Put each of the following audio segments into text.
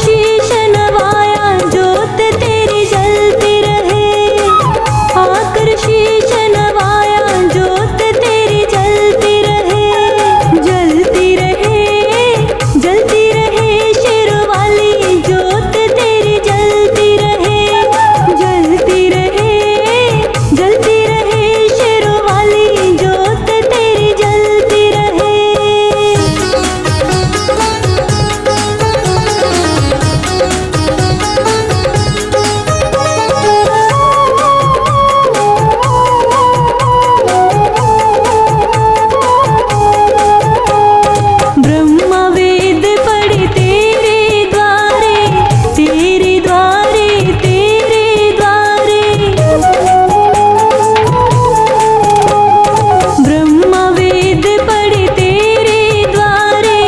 शीश नवाया जोत तेरी जलती रहे, आकर शीश नवाया जोत तेरी जलती रहे, जलती रहे, जलती रहे शेरवाली जोत तेरी जलती रहे, जलती रहे, जलती रहे शेरवाली जोत तेरी जलती रहे। ब्रह्मा वेद पढ़े तेरे द्वारे, तेरे द्वारे, तेरे द्वारे, ब्रह्मा वेद पढ़े तेरे द्वारे,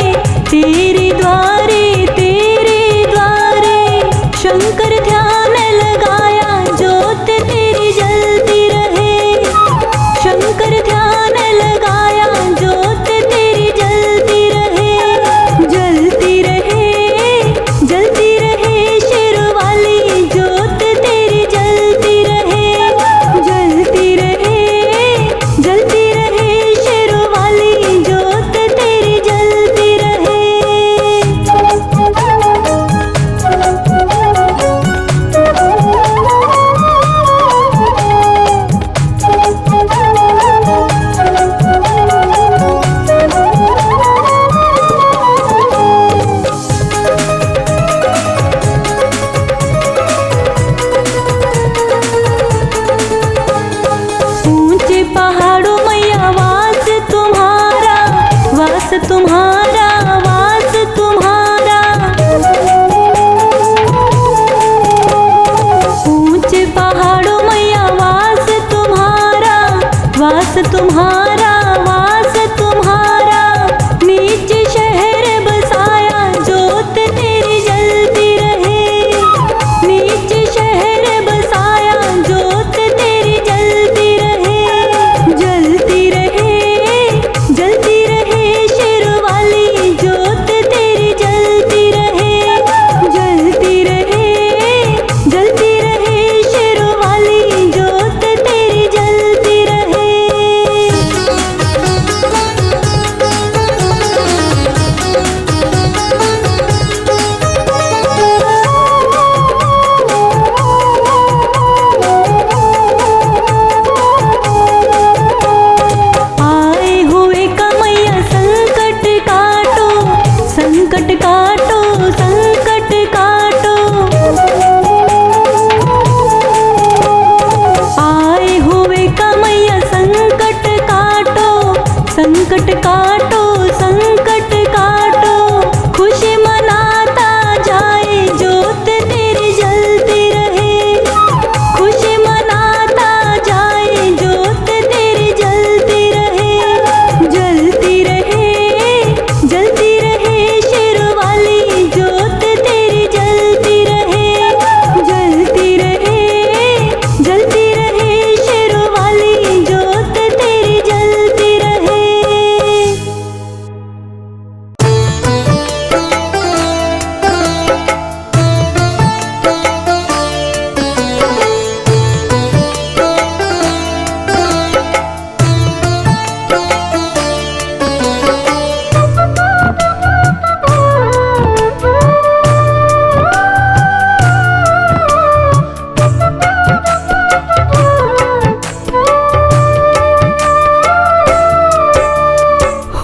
तेरे द्वारे, तेरे द्वारे, शंकर ध्यान लगाया जोत तेरी जलती रहे, शंकर ध्यान लगाया जोत तेरी जलती रहे, जलती रहे, जलती रहे शेरवाली जोत तेरी जलती रहे, जलती रहे, जलती रहे शेरवाली जोत तेरी जलती रहे। ऊंचे पहाड़ों मैया वास तुम्हारा, वास तुम्हारा, वास तुम्हारा, ऊंचे पहाड़ों मैया वास तुम्हारा, वास तुम्हारा, वास तुम्हारा, नीचे शहर बसाया जोत तेरी जलती रहे, नीचे शहर बसाया जोत तेरी जलती रहे, जलती रहे, जलती रहे शेरवाली जोत तेरी जलती रहे, जलती रहे, जलती रहे शेरवाली जोत तेरी जलती रहे। आए हुए कमैया संकट काटो, संकट काटो, संकट काटो, आए हुए कमैया संकट काटो, संकट काटो, संकट काटो, खुशी मनाता जाए जोत तेरी जलती रहे, खुशी मनाता जाए जोत तेरी जलती रहे, जलती रहे, जलती रहे शेरवाली जोत तेरी जलती रहे, जलती रहे, जलती रहे शेरवाली जोत तेरी जलती रहे।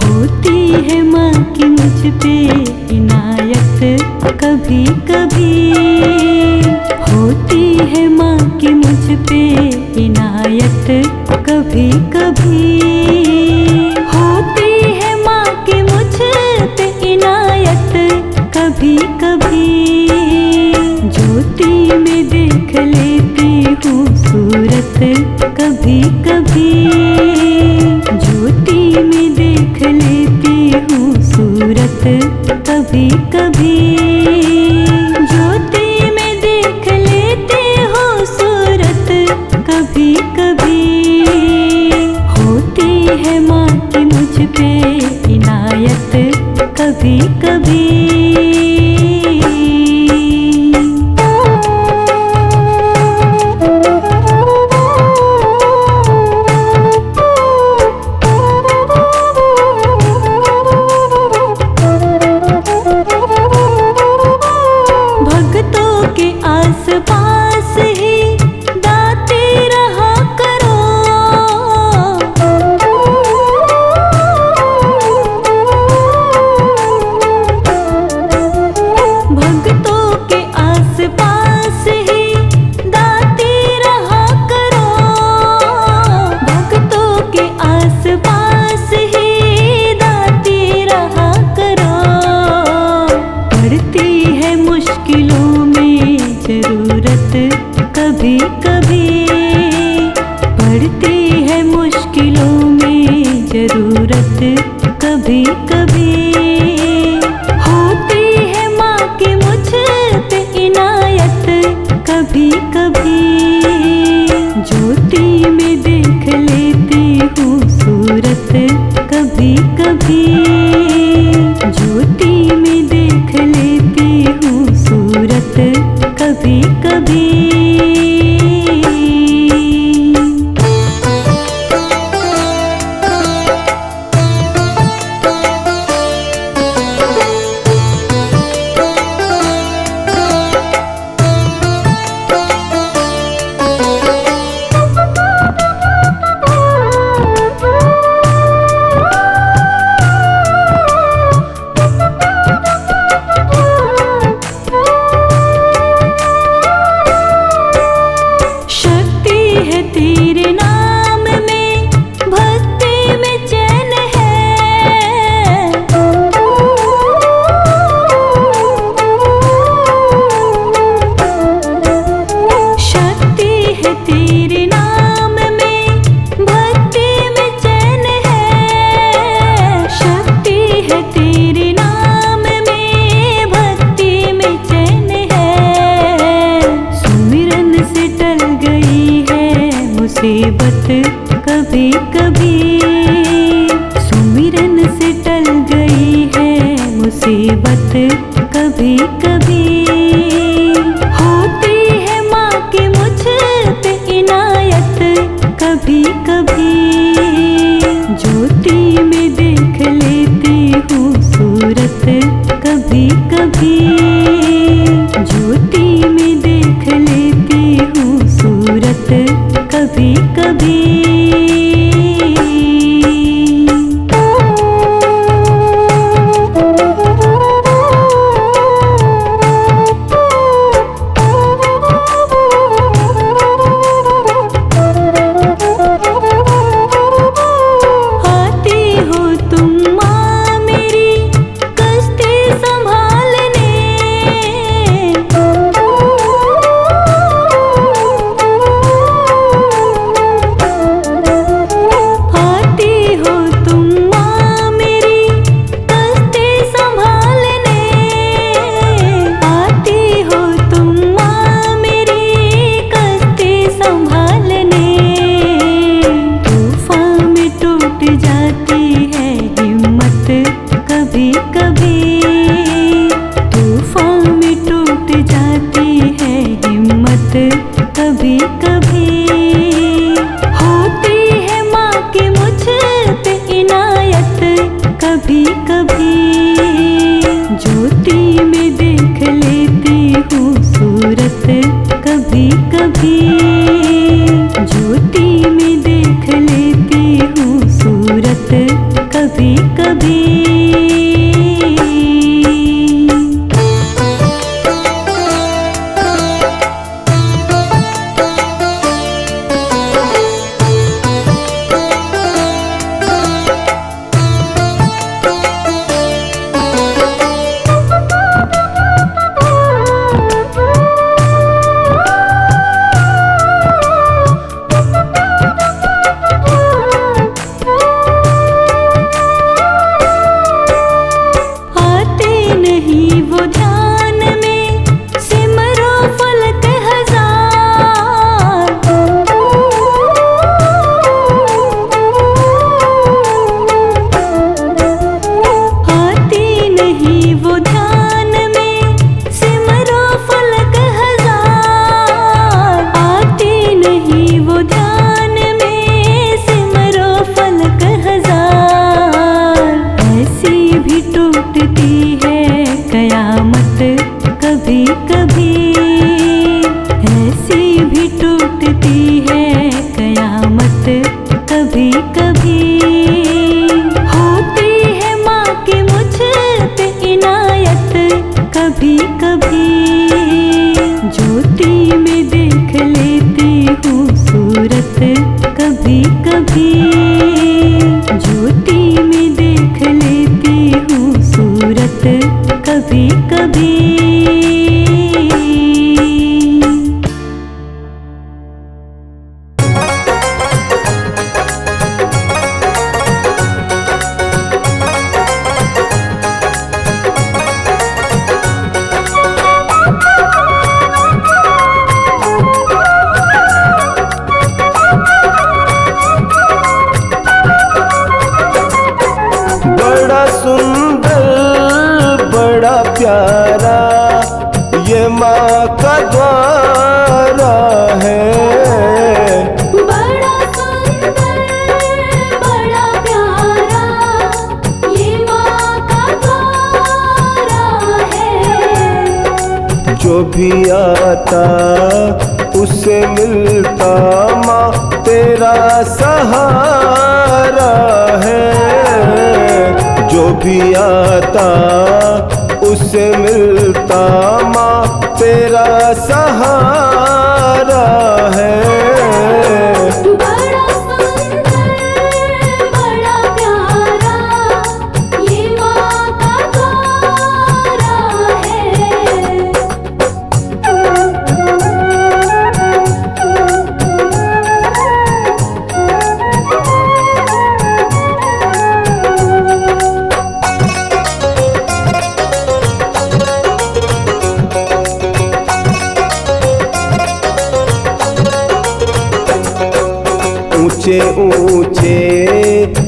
होती है माँ की मुझ पे इनायत कभी कभी, होती है माँ की मुझ पे इनायत कभी कभी, होती है माँ की मुझ पे इनायत कभी कभी, ज्योति में देख लेती हूँ सूरत कभी कभी, ज्योति में देख लेती हूँ सूरत कभी कभी, ज्योति में देख लेती हूँ सूरत कभी कभी, होती है माँ की मुझ पे इनायत कभी कभी। मुश्किलों में जरूरत कभी कभी पड़ती है, मुश्किलों में जरूरत कभी कभी होती है। माँ की मुझ पे इनायत कभी कभी ज्योति में देख लेती हूँ सूरत कभी कभी ज्योति में देख लेती हूँ सूरत कभी कभी। तेरे नाम में भक्ति में चैन है, शक्ति है तेरे नाम में भक्ति में चैन है, शक्ति है तेरे नाम में भक्ति में चैन है। सुमिरन से टल गई है मुसीबत कभी कभी, सुमिरन से टल गई है मुसीबत कभी कभी होती है। माँ की मुझ पे इनायत कभी कभी ज्योति में देख लेती हूँ सूरत कभी कभी ज्योति में देख लेती हूँ सूरत कभी कभी। आती हो तुम माँ मेरी कष्टे संभालने, आती हो तुम माँ मेरी कष्टे संभालने, आती हो तुम माँ मेरी कष्टे संभालने। तूफान में टूट जाती है हिम्मत कभी कभी, तूफान में टूट जाती है हिम्मत कभी कभी होती है। माँ की मुझ पे इनायत कभी कभी ज्योति में देख लेती हूँ सूरत कभी कभी ज्योति में देख लेती हूँ सूरत कभी कभी। कभी कभी ऐसी भी टूटती है कयामत कभी कभी होती है माँ की मुझ पे इनायत कभी कभी ज्योति में देख लेती हूँ सूरत कभी कभी ज्योति में देख लेती हूँ सूरत कभी कभी। माँ का द्वारा है। बड़ा सुंदर बड़ा प्यारा ये माँ का द्वारा है। जो भी आता उससे मिलता माँ तेरा सहारा है। जो भी आता उससे मिलता माँ तेरा सहारा है। बड़ा सुंदर बड़ा प्यारा ये माँ का द्वारा है। ऊंचे ऊंचे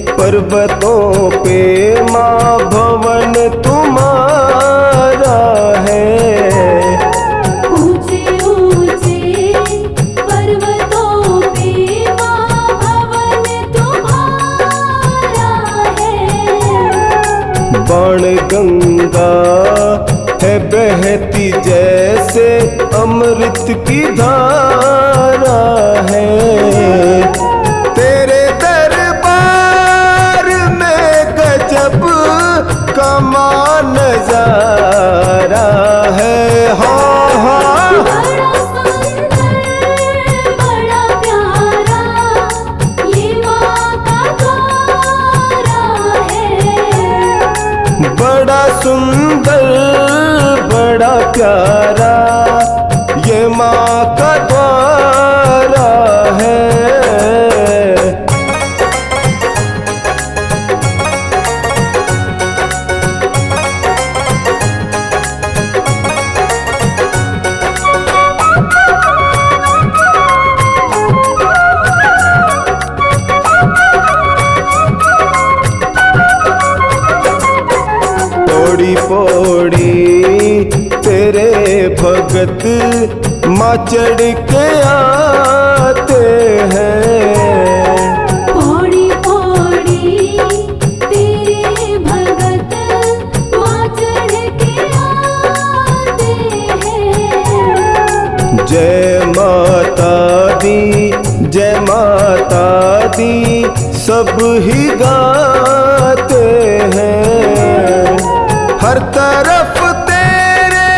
पर्वतों पे माँ भवन तुम्हारा है। ऊंचे ऊंचे पर्वतों पे माँ भवन तुम्हारा है। बाण गंगा है बहती जैसे अमृत की धारा है। तेरे दरबार में गजब कमाल नजारा है। हाँ हाँ बड़ा सुंदर बड़ा प्यारा ये माँ का द्वारा है। बड़ा सुंदर बड़ा प्यारा ये माँ का द्वारा है। पौड़ी पौड़ी तेरे भगत माँ चढ़ के आते हैं। पौड़ी पौड़ी तेरे भगत माँ चढ़ के आते हैं। जय माता दी जय माता दी सब ही गाते हैं। हर तरफ तेरे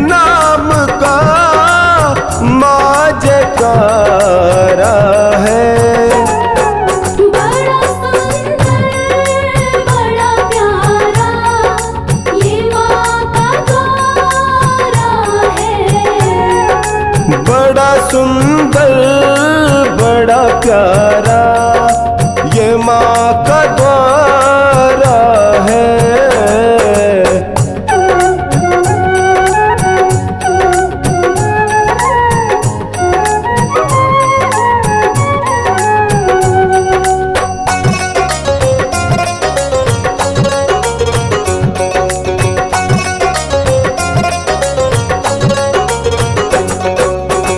नाम का माँ जयकारा है। बड़ा सुंदर बड़ा प्यारा ये माँ का द्वारा है। बड़ा सुंदर बड़ा प्यारा ये माँ का द्वारा है।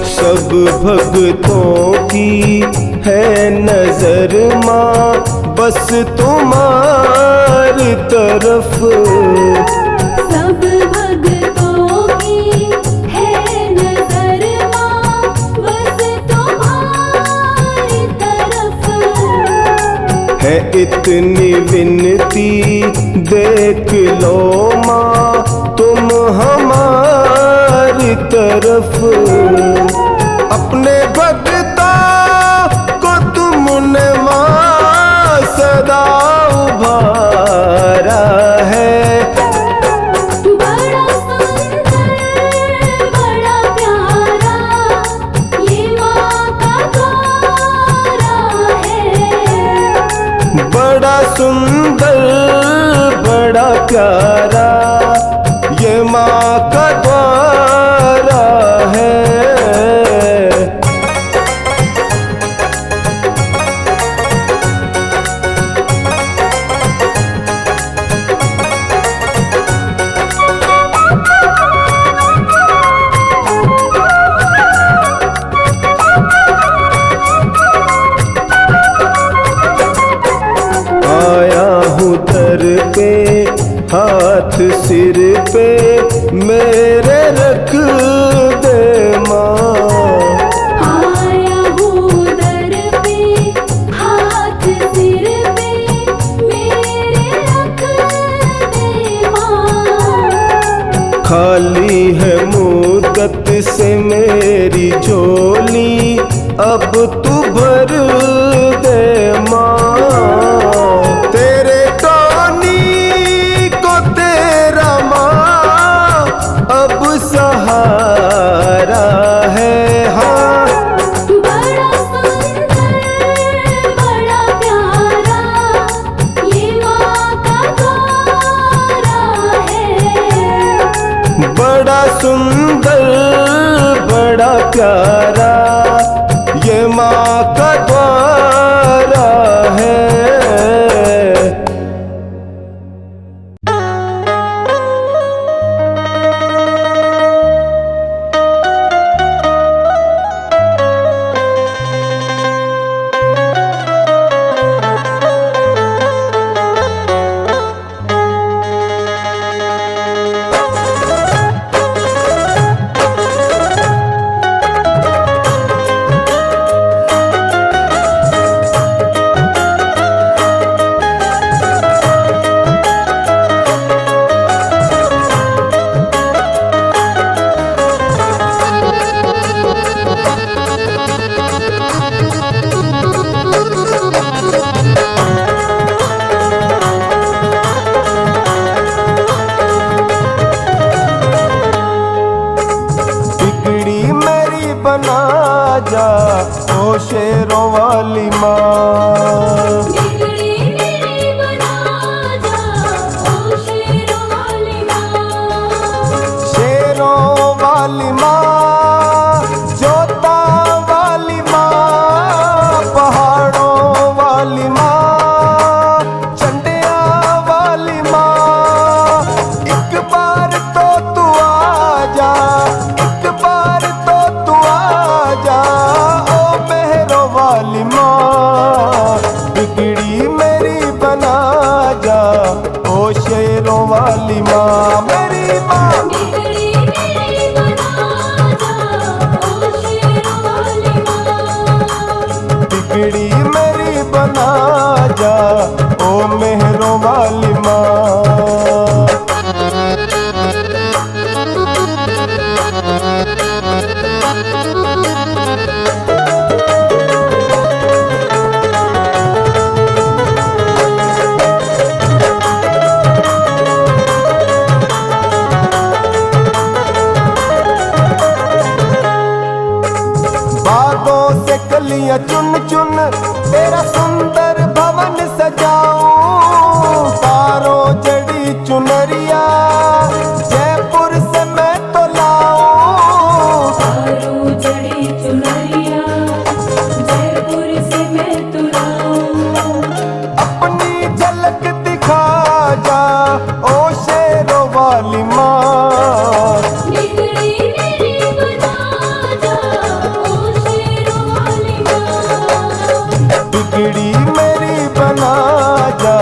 सब भक्तों की है नजर माँ बस तुम्हारी तरफ। सब भक्तों की है नजर माँ बस तुम्हारी तरफ। है इतनी विनती देख लो माँ तुम हमारी तरफ। अपने भक्तों को तुमने माँ सदा उभारा है। बड़ा सुंदर बड़ा प्यारा ये माँ का द्वारा है। बड़ा सुंदर बड़ा प्यारा ये माँ का द्वारा है। सिर पे मेरे रख दे माँ। आया हूँ दर पे, हाथ सिर पे मेरे रख दे माँ। खाली है मुद्दत से मेरी झोली, अब तू भर दे माँ। तेरे टोनी को तेरा माँ अब सहारा है। हाँ बड़ा सुंदर बड़ा प्यारा ये माँ का द्वारा है। बड़ा सुंदर बड़ा प्यारा ये माँ का द्वारा है। बिगड़ी मेरी बना जा ओ शेरों वाली माँ। बिगड़ी मेरी बना जा ओ शेरों वाली माँ। शेरों वाली माँ, जोता वाली माँ, पहाड़ों वाली माँ, चंडिया वाली माँ। एक बार तो तू आ जा, एक बार तो तू आ जा ओ मेहरों वाली माँ। बिगड़ी मेरी बना जा ओ शेरों वाली माँ। मेरी माँ बिगड़ी मेरी बना जा ओ शेरों वाली माँ। बिगड़ी मेरी बना जा ओ मेहरों वाली माँ। बागों से कलियां चुन चुन तेरा सुंदर भवन सजाऊं। तारों जड़ी चुनरिया जयपुर से मैं तो लाऊं। तारों जड़ी चुनरिया जयपुर से मैं तो लाऊं। अपनी झलक दिखा जा ओ शेरों वाली माँ। बिगड़ी मेरी बना जा ओ शेरों वाली माँ। बिगड़ी मेरी बना जा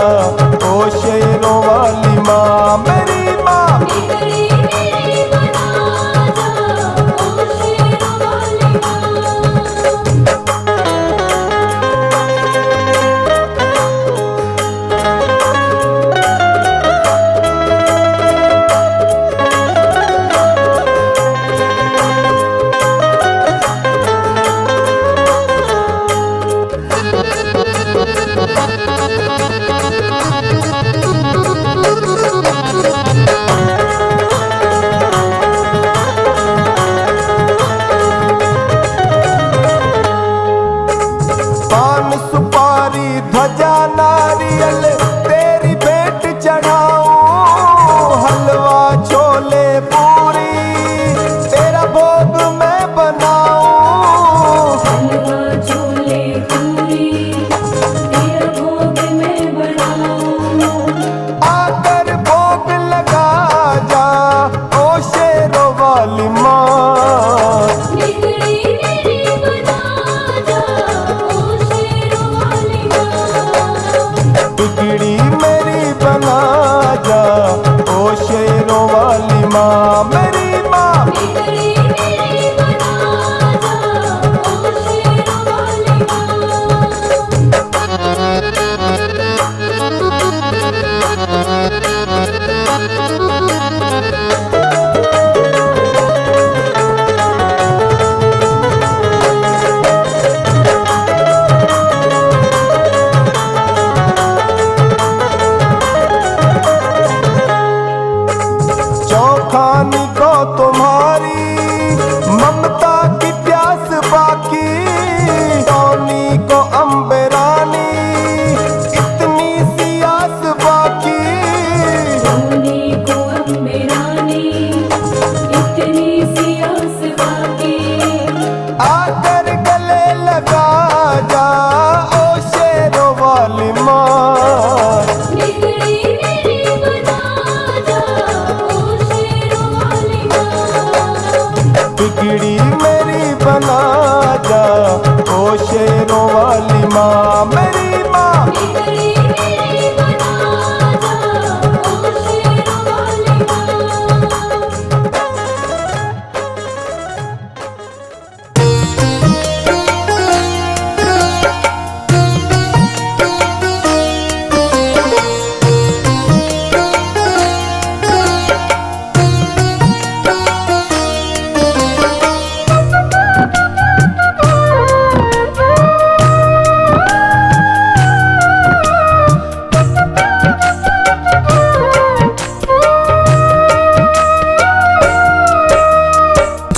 माँ मेरी माँ, बिगड़ी मेरी बना जा, ओ शेरों वाली माँ।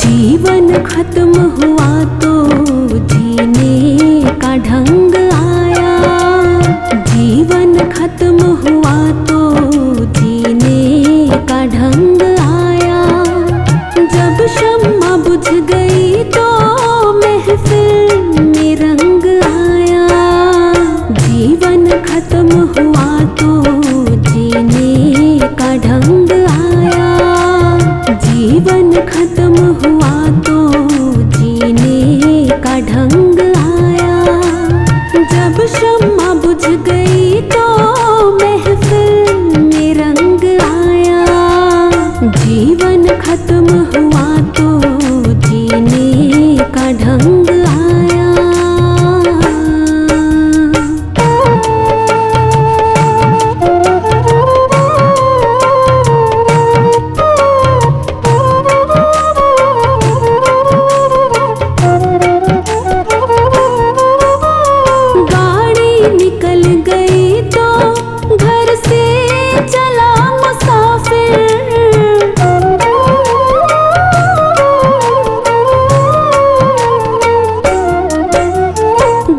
जीवन खत्म हुआ तो जीने का ढंग आया, जीवन खत्म हुआ तो जीने का ढंग आया। जब शम्मा बुझ गई तो महफिल में रंग आया, जीवन खत्म हुआ तो जीने का ढंग आया, जीवन खत्म हुआ तो जीने का ढंग आया। जब शम्मा बुझ गई तो महफिल में रंग आया, जीवन खत्म हुआ तो जीने का ढंग आया। निकल गई तो घर से चला मुसाफिर,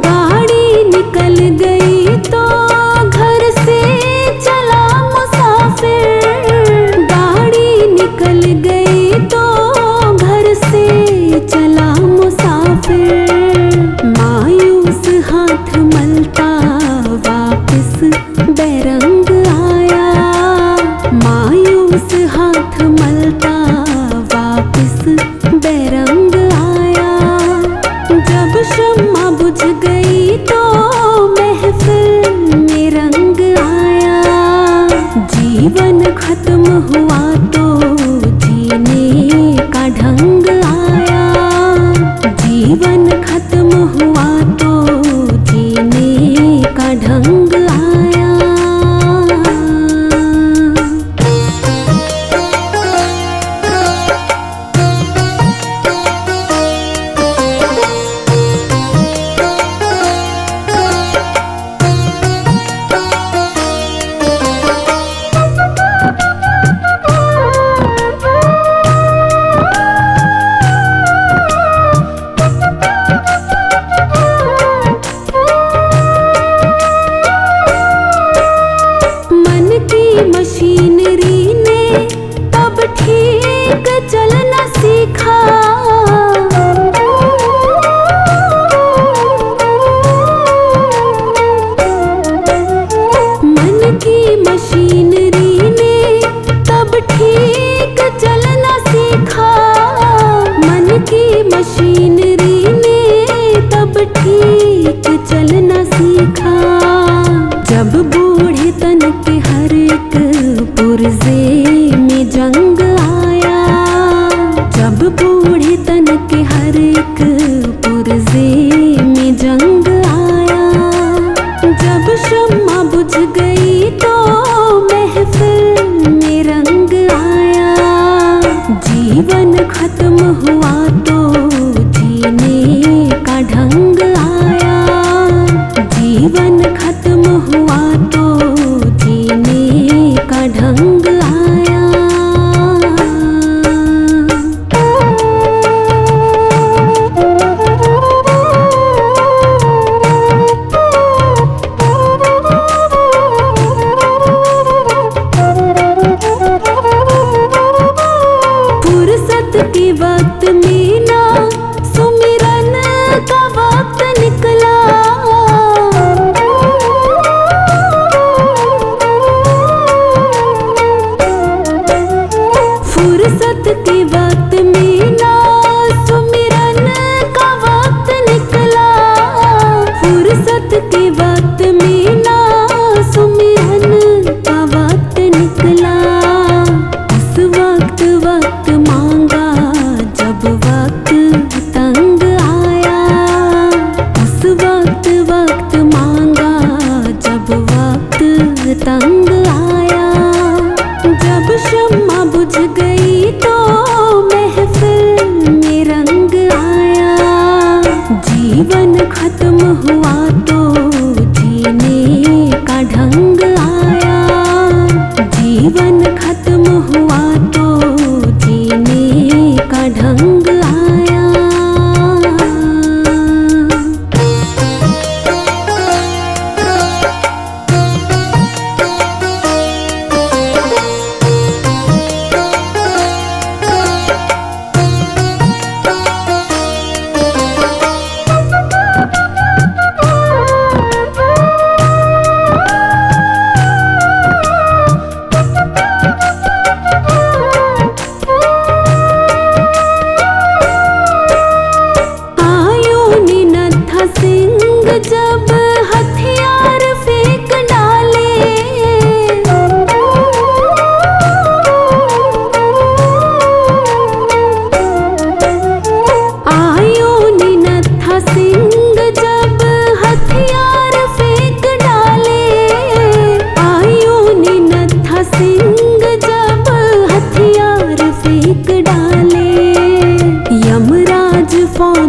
गाड़ी निकल गई तो घर से चला मुसाफिर, गाड़ी निकल गई तो घर से चला मुसाफिर। मायूस हाथ मलता वापस बेरंग आया, मायूस हाथ मलता वापस बेरंग आया। जब शम्मा बुझ गई तो महफिल में रंग आया, जीवन खत्म हुआ तो जीने का ढंग आया, जीवन खत्म हुआ तो जीने का ढंग आया। मशीनरी ने तब ठीक चलना सीखा, मन की मशीनरी ने तब ठीक चलना सीखा, मन की मशीनरी ने तब ठीक चलना सीखा। जब बूढ़े तन के हर एक पुर्जे में जंग आया, जब बूढ़े तन के हर एक पुर्जे में जंग आया। जब शम्मा बुझ गई तो महफिल में रंग आया, जीवन खत्म हुआ तो जीने का ढंग आया, जीवन खत्म हुआ तो जीने का ढंग आया। फुर्सत के वक्त में ना सुमिरन का वक्त निकला, फुर्सत के वक्त में ना सुमिरन का वक्त निकला, फुर्सत के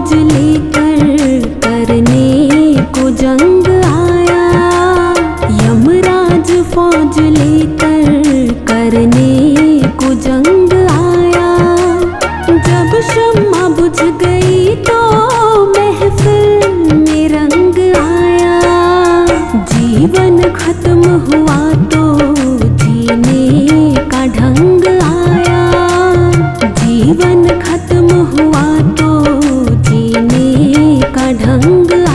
फौज लेकर करने को जंग आया, यमराज फौज लेकर करने को जंग आया। जब शम्मा बुझ गई तो महफिल में रंग आया, जीवन खत्म हुआ तो जीने का ढंग आया, जीवन खत्म हुआ तो जीने का ढंग आया।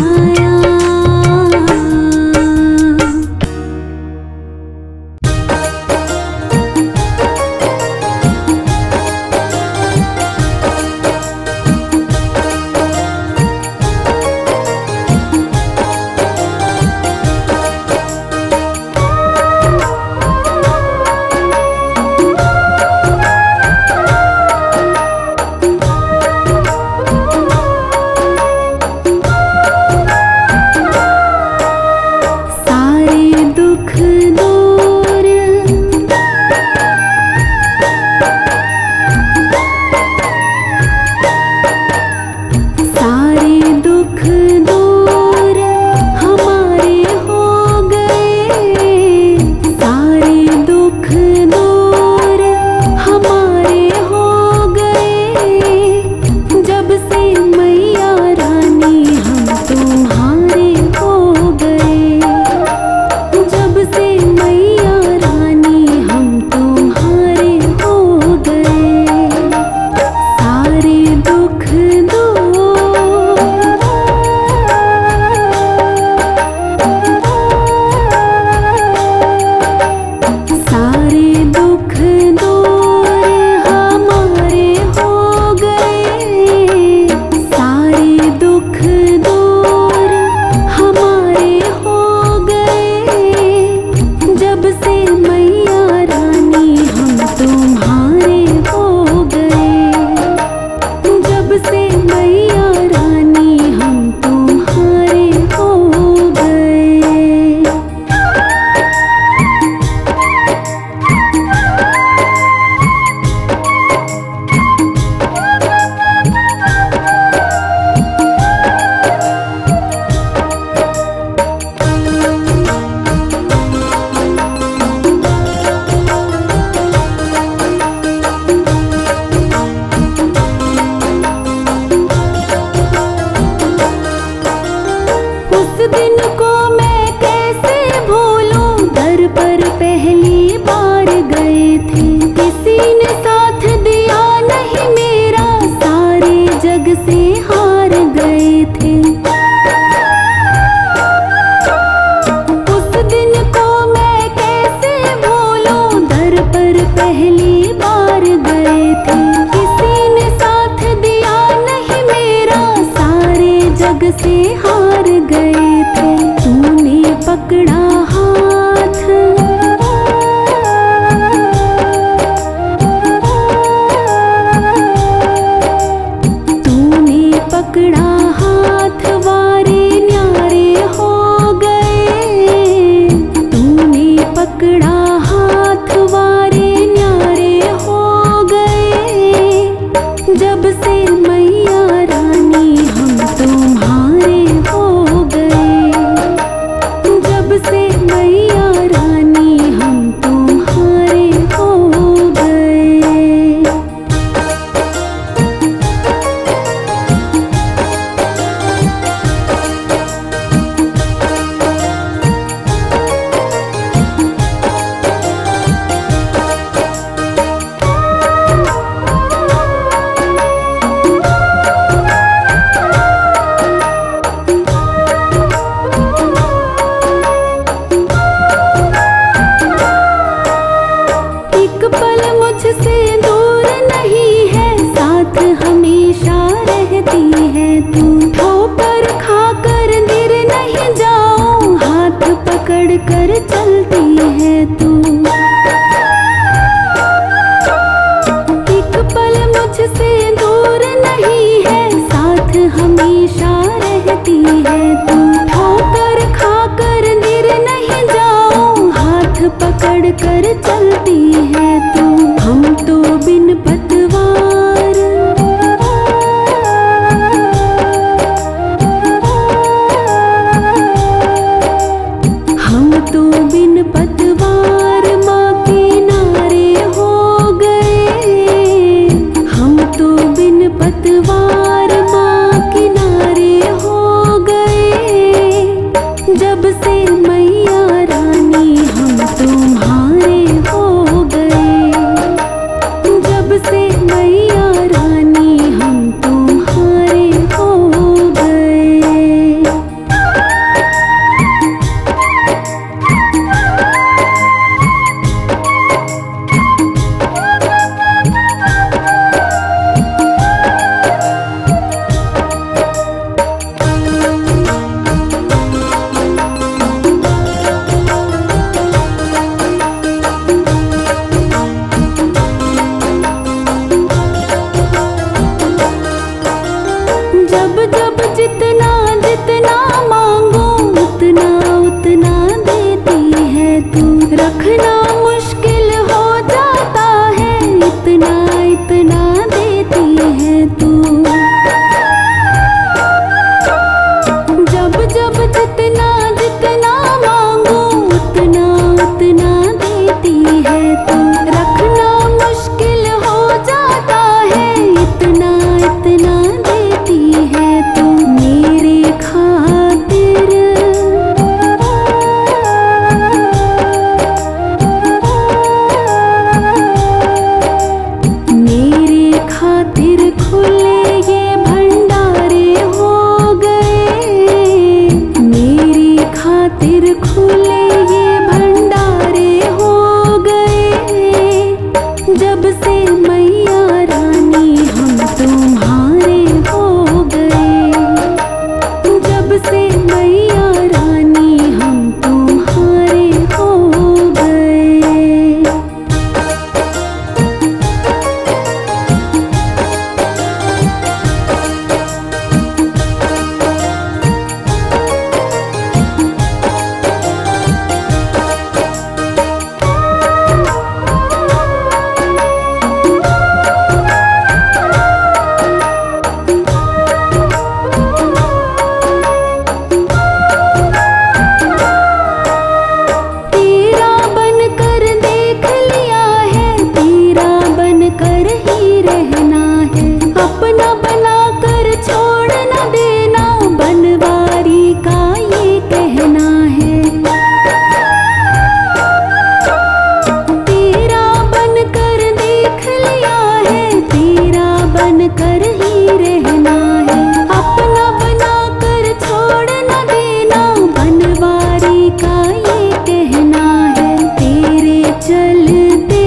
रहना है। अपना बनाकर छोड़ न देना, बनवारी का ये कहना है। तेरे चलते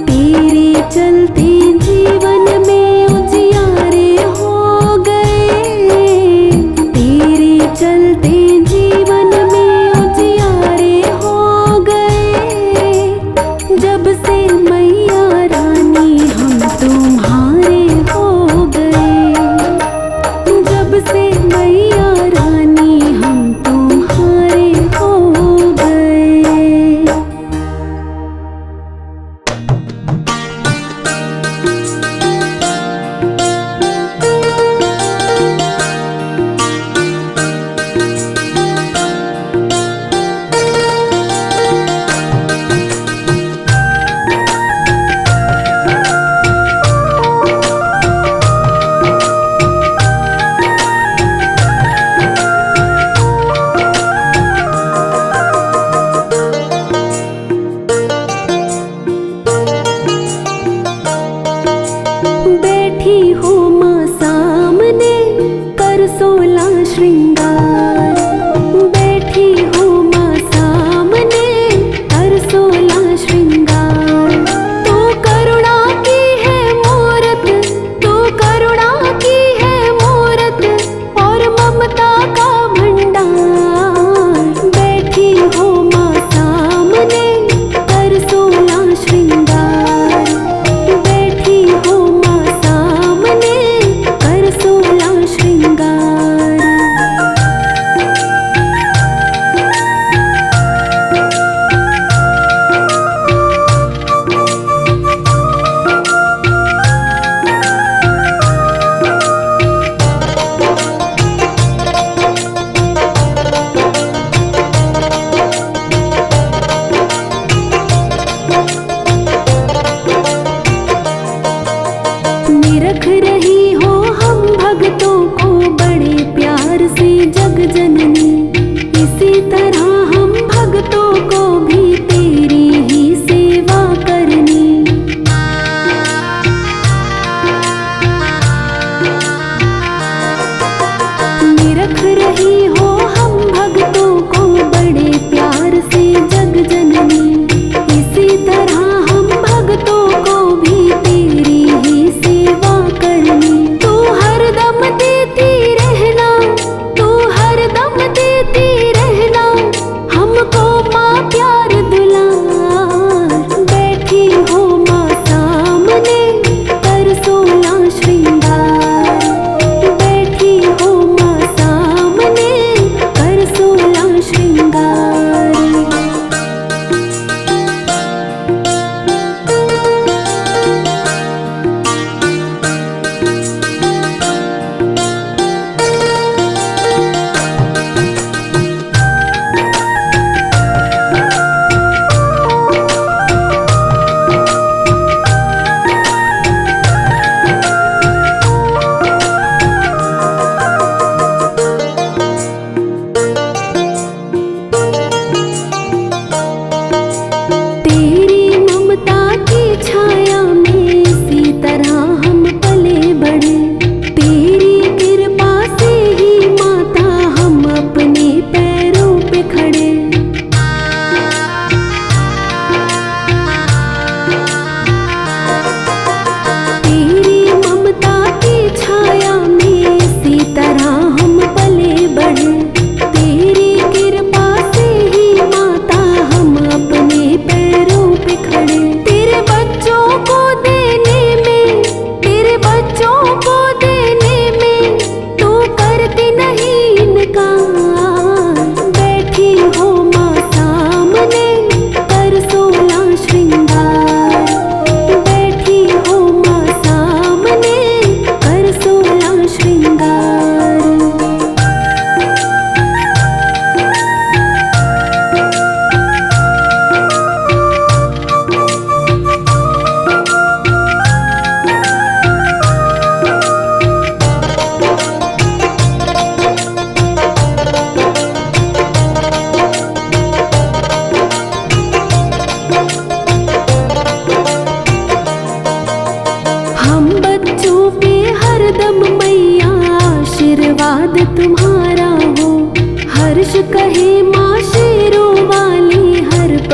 तेरे चलते जीवन में उजियारे हो गए। तेरे चलते जीवन में उजियारे हो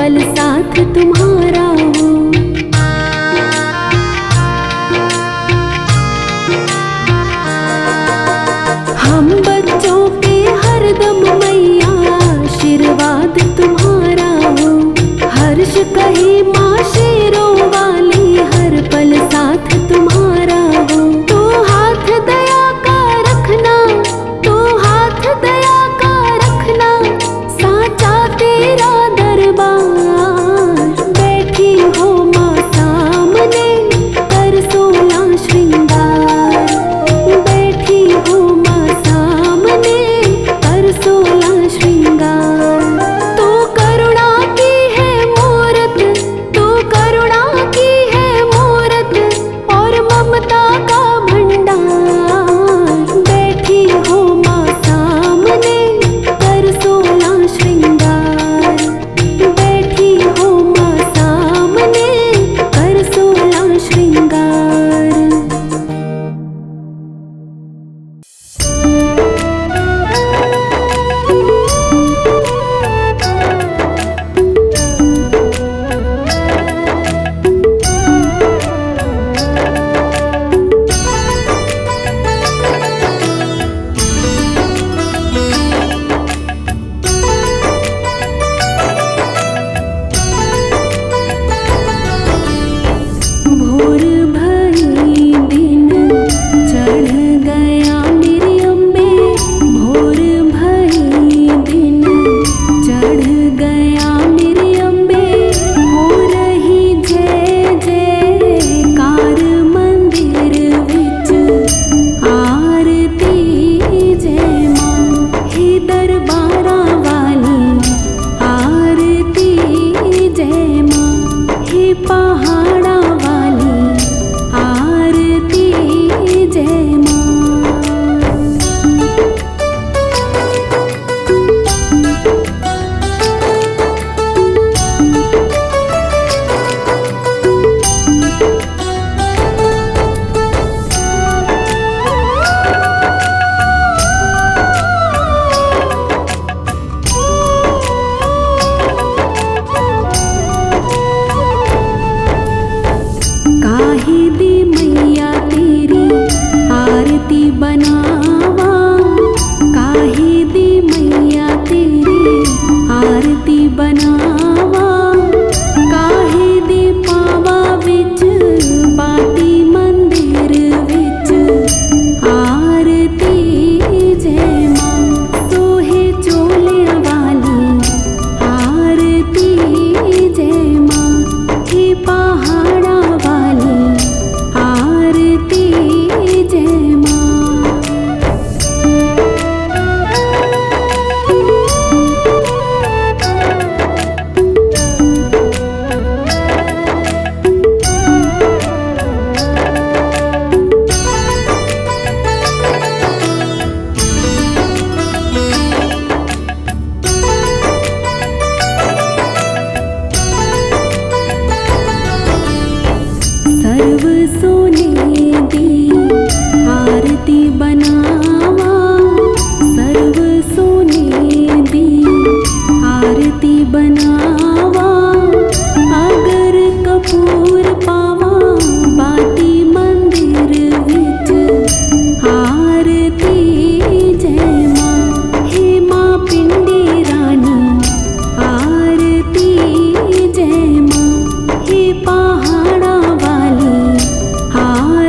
पल साथ तुम्हारा हो। हम बच्चों पे हरदम मैया आशीर्वाद तुम्हारा हो। हर्ष कहे माँ शेरों वाली हर पल साथ तुम्हारा हो। तो हाथ दया का रखना, तो हाथ दया का रखना, साचा तेरा दरबार। बैठी हो माँ सामने कर 16 श्रृंगार। बैठी हो माँ सामने कर 16 श्रृंगार। तो करुणा की है मूरत, तो करुणा की है मूरत और ममता का भंडार। बैठी हो माँ सामने कर 16 श्रृंगार। बैठी हो माँ सामने कर 16 श्रृंगार। भोर भई दिन चढ़ गया मेरी अम्बे। भोर भई दिन चढ़ गया मेरी अम्बे। हो रही जय जयकार मंदिर विच आरती जय माँ। हे दरबारा वाली आरती जय माँ। हे पहाड़ा वाली आरती जय माँ। काहे दी मैया तेरी आरती बनावा। काहे दी मैया तेरी आरती बनावा। काहे दी पावा विच बाटी मंदिर विच आरती जय माँ। सोहे चोले वाली आरती जय माँ। हे पहाड़ा वाली आरती जय माँ। सर्व सोने दी आरती बनावा। सर्व सोने दी आरती बनावा। अगर कपूर पावा बाटी मंदिर विच आरती जय माँ। हे माँ पिंडी रानी आरती जय माँ। हे पहाड़ा वाली आरती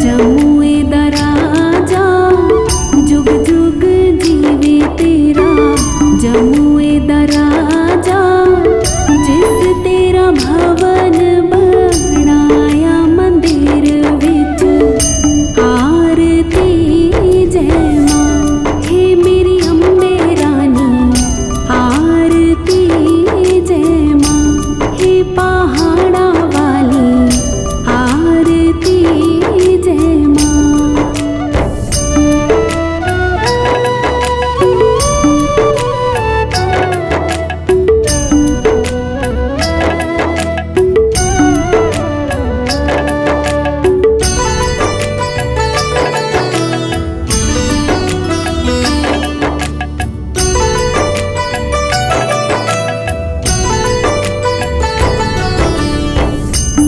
जमुए दराजा जुग जुग जीवे तेरा, जमुए दराजा जिस तेरा भवन बनाया मंदिर विच, आरती जय मां। हे मेरी अम्बे रानी आरती जय मां, हे पहाड़ा वाली आरती जय मां।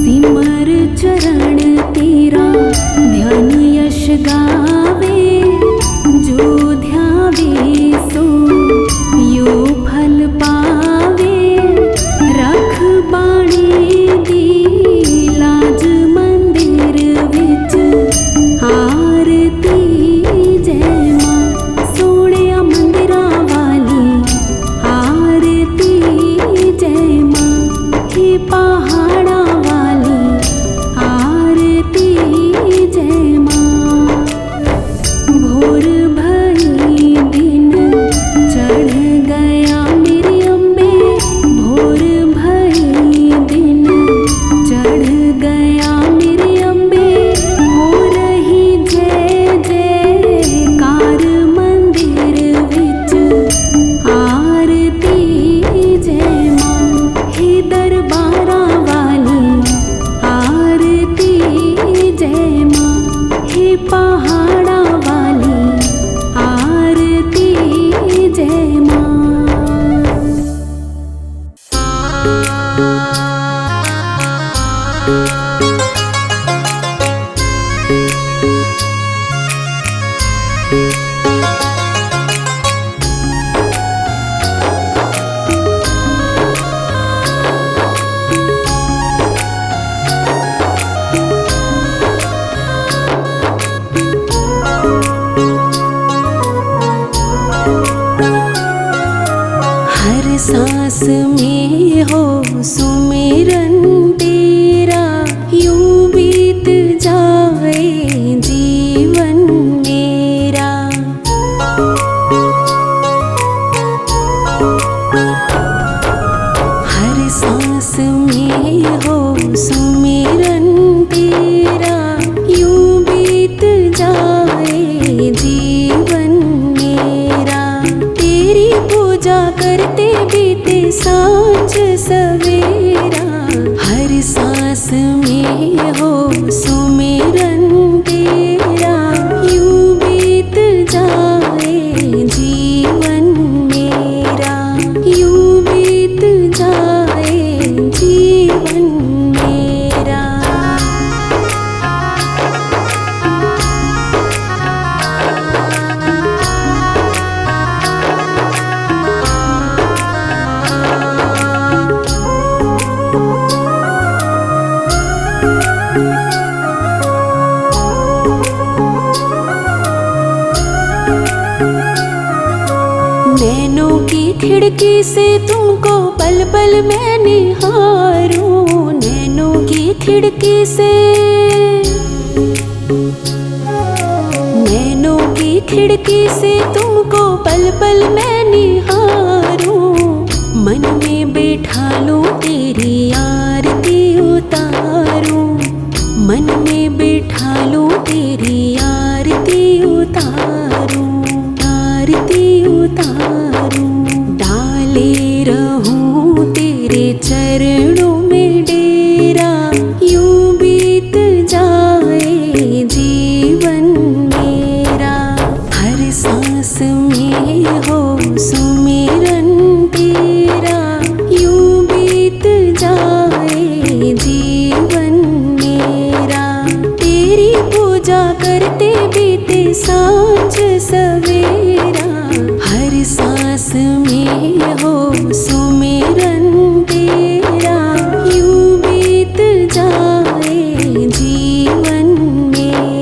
सिमर चरण तेरा ध्यान यश गावे, जो ध्यावे सो यो फल पावे। रख बाणी दी लाज मंदिर विच, आरती जय मां। सोहणिया मंदिरा वाली आरती जय मां, हे पहाड़ा वाली आरती जय मां। भोर भई दिन चढ़ गया मेरी अम्बे, भोर भई दिन चढ़ गया मेरी अम्बे। हो रही जय जयकार मंदिर विच, आरती जय मां। हे दरबारा वाली आरती जय मां, हे पहाड़ा वाली आरती जय मां। हर सांस में हो सुमिरन तेरा, यूं बीत जाए जीवन मेरा। हर सांस में हो सुमिरन तेरा, यूं बीत जाए जीवन मेरा। तेरी पूजा करते बीते सांझ सवेरा, हर सांस में हो सुमिरन तेरा, यूं बीत जाए जीवन मेरा, यूं बीत जाए जीवन मेरा। नैनों की खिड़की से तुमको पल पल मैं निहारूं, नैनों की खिड़की से, नैनों की खिड़की से तुमको पल पल मैं निहारूं। मन में बैठा लूं तेरी आरती उतारूं, मन में बैठा लूं तेरी आरती उतारूं, आरती उतारूं। डाले रहूं तेरे चरणों में डेरा, यूं बीत जाए जीवन मेरा। हर सांस में हो सुमिरन तेरा, यूं बीत जाए जीवन मेरा। तेरी पूजा करते बीते सांझ सवेरा, हर सांस में हो सुमिरन तेरा, यूं बीत जाए जीवन मेरा।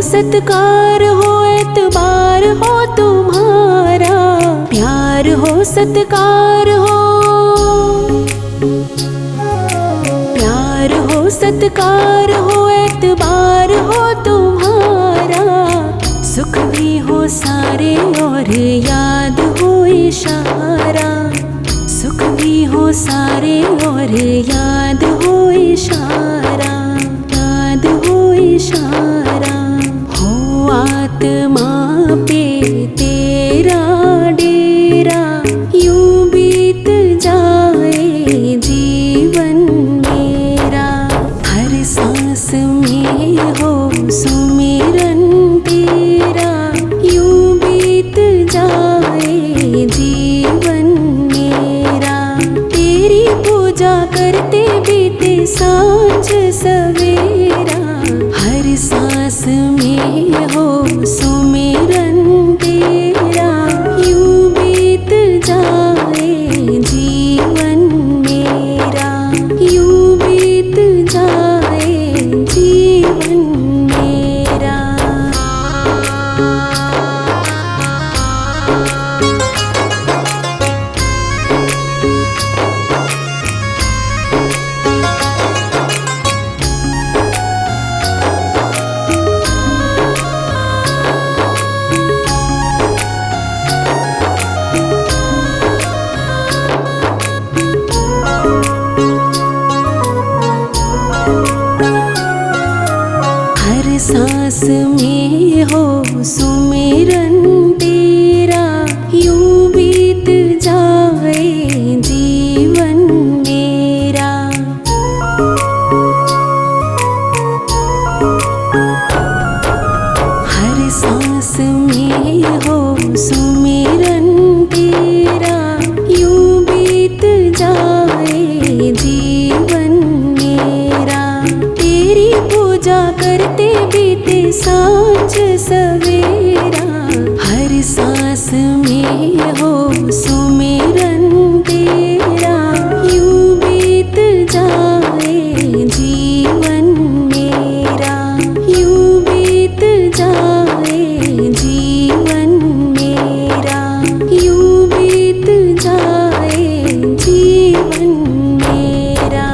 सत्कार हो एतबार हो तुम्हारा, प्यार हो सत्कार हो, प्यार हो सत्कार हो एतबार हो तुम्हारा, सुख भी हो सारे और याद हो इशारा, सुख भी हो सारे और याद हो इशारा, याद हो इशारा। आत्मा पे तेरा डेरा यूं बीत जाए जीवन मेरा, हर सांस में हो सुमिरन तेरा यूं बीत जाए जीवन मेरा, तेरी पूजा करते बीते सांझ सवेरा, हर सांस में हो सुमिरन तेरा यूं बीत जाए जीवन मेरा, यूं बीत जाए जीवन मेरा। सांस में हो सुमिरन तेरा यूं बीत जाए जीवन मेरा, हर सांस में हो सुमिरन तेरा यूं बीत जाए जीवन मेरा, तेरी पूजा करते बीते सांझ सवेरा, हर सांस में हो सुमिरन तेरा यूं बीत जाए जीवन मेरा, यूं बीत जाए जीवन मेरा, यूं बीत जाए जीवन मेरा।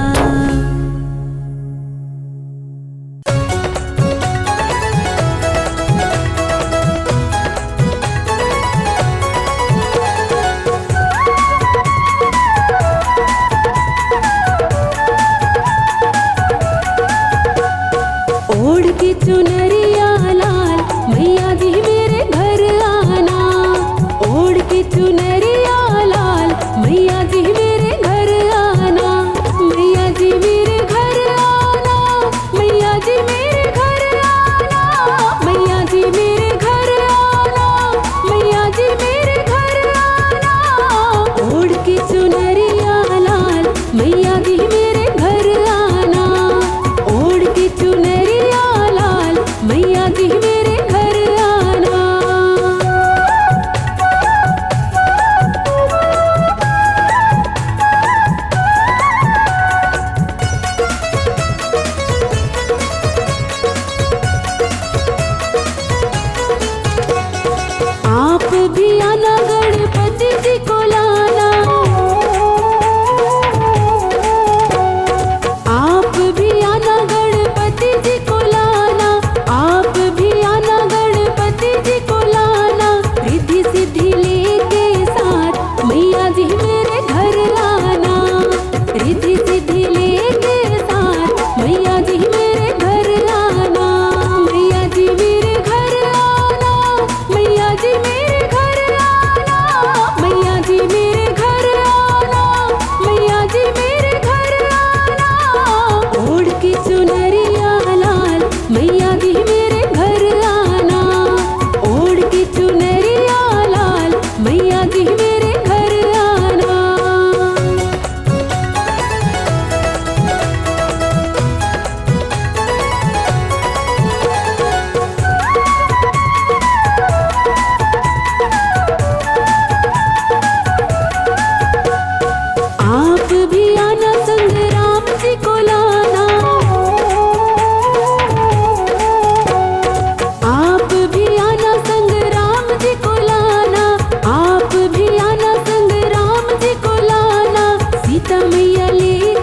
वाली